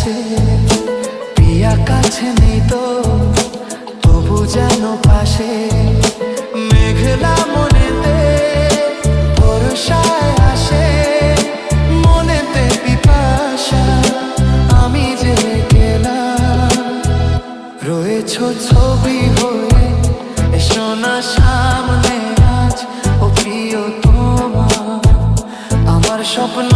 আসে। পিয়া কাছে নেই তো তবু যেন পাশে, মেঘলা মনেতে ভরসায় আসে, মনেতে পিপাসা আমি যে গেলাম। রয়েছ ছবি হয়ে এসো না সামনে আজ, ও প্রিয় তোমার আমার স্বপ্ন